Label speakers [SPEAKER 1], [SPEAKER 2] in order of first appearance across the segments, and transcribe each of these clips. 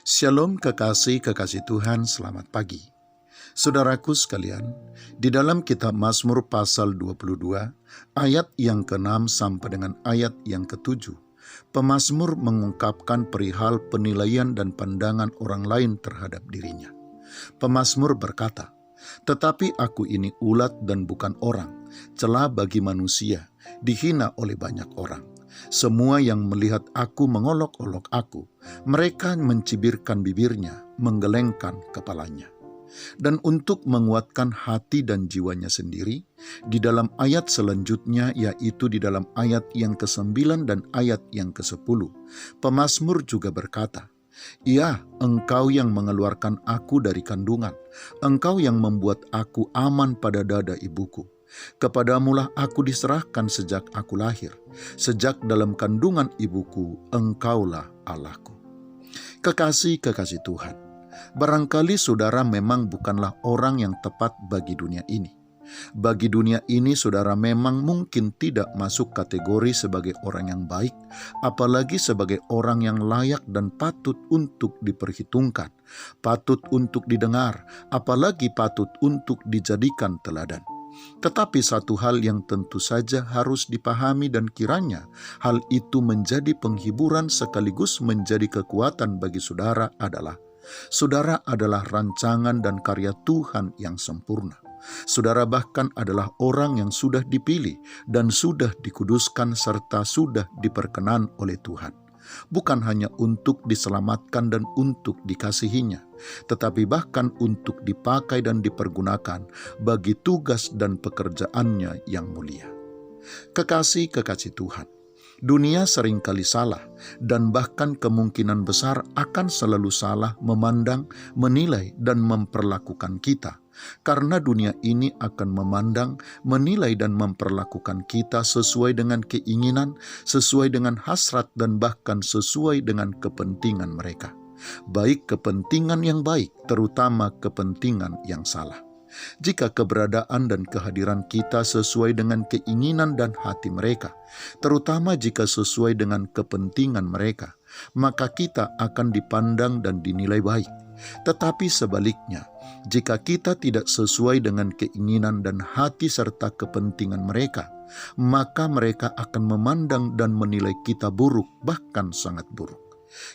[SPEAKER 1] Shalom kekasih-kekasih Tuhan, selamat pagi. Saudaraku sekalian, di dalam kitab Mazmur pasal 22, ayat yang ke-6 sampai dengan ayat yang ke-7, pemazmur mengungkapkan perihal penilaian dan pandangan orang lain terhadap dirinya. Pemazmur berkata, "Tetapi aku ini ulat dan bukan orang, celah bagi manusia, dihina oleh banyak orang. Semua yang melihat aku mengolok-olok aku, mereka mencibirkan bibirnya, menggelengkan kepalanya." Dan untuk menguatkan hati dan jiwanya sendiri, di dalam ayat selanjutnya, yaitu di dalam ayat yang ke-9 dan ayat yang ke-10, pemazmur juga berkata, "Ya, Engkau yang mengeluarkan aku dari kandungan, Engkau yang membuat aku aman pada dada ibuku. Kepadamulah aku diserahkan sejak aku lahir, sejak dalam kandungan ibuku, Engkaulah Allahku." Kekasih-kekasih Tuhan, barangkali saudara memang bukanlah orang yang tepat bagi dunia ini. Bagi dunia ini, saudara memang mungkin tidak masuk kategori sebagai orang yang baik, apalagi sebagai orang yang layak dan patut untuk diperhitungkan, patut untuk didengar, apalagi patut untuk dijadikan teladan. Tetapi satu hal yang tentu saja harus dipahami, dan kiranya hal itu menjadi penghiburan sekaligus menjadi kekuatan bagi saudara adalah, saudara adalah rancangan dan karya Tuhan yang sempurna. Saudara bahkan adalah orang yang sudah dipilih dan sudah dikuduskan serta sudah diperkenan oleh Tuhan. Bukan hanya untuk diselamatkan dan untuk dikasihinya, tetapi bahkan untuk dipakai dan dipergunakan bagi tugas dan pekerjaannya yang mulia. Kekasih-kekasih Tuhan, dunia seringkali salah dan bahkan kemungkinan besar akan selalu salah memandang, menilai, dan memperlakukan kita. Karena dunia ini akan memandang, menilai, dan memperlakukan kita sesuai dengan keinginan, sesuai dengan hasrat, dan bahkan sesuai dengan kepentingan mereka. Baik kepentingan yang baik, terutama kepentingan yang salah. Jika keberadaan dan kehadiran kita sesuai dengan keinginan dan hati mereka, terutama jika sesuai dengan kepentingan mereka, maka kita akan dipandang dan dinilai baik. Tetapi sebaliknya, jika kita tidak sesuai dengan keinginan dan hati serta kepentingan mereka, maka mereka akan memandang dan menilai kita buruk, bahkan sangat buruk.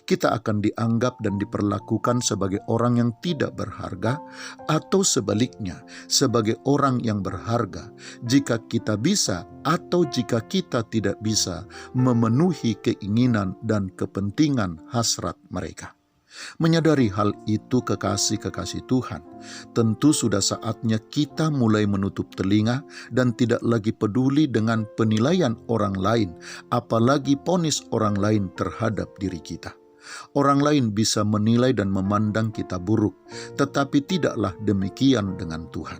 [SPEAKER 1] Kita akan dianggap dan diperlakukan sebagai orang yang tidak berharga, atau sebaliknya, sebagai orang yang berharga jika kita bisa atau jika kita tidak bisa memenuhi keinginan dan kepentingan hasrat mereka. Menyadari hal itu, kekasih-kekasih Tuhan, tentu sudah saatnya kita mulai menutup telinga dan tidak lagi peduli dengan penilaian orang lain, apalagi vonis orang lain terhadap diri kita. Orang lain bisa menilai dan memandang kita buruk, tetapi tidaklah demikian dengan Tuhan.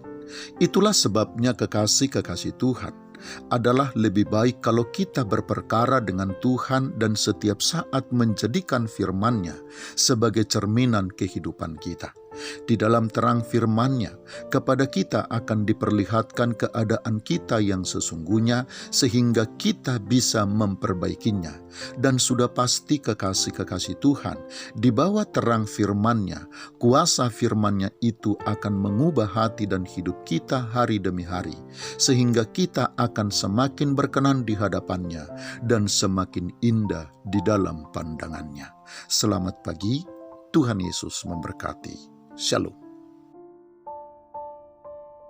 [SPEAKER 1] Itulah sebabnya, kekasih-kekasih Tuhan, adalah lebih baik kalau kita berperkara dengan Tuhan dan setiap saat menjadikan firman-Nya sebagai cerminan kehidupan kita. Di dalam terang firman-Nya, kepada kita akan diperlihatkan keadaan kita yang sesungguhnya sehingga kita bisa memperbaikinya. Dan sudah pasti, kekasih-kekasih Tuhan, di bawah terang firman-Nya, kuasa firman-Nya itu akan mengubah hati dan hidup kita hari demi hari, sehingga kita akan semakin berkenan di hadapan-Nya dan semakin indah di dalam pandangan-Nya. Selamat pagi, Tuhan Yesus memberkati. Shalom.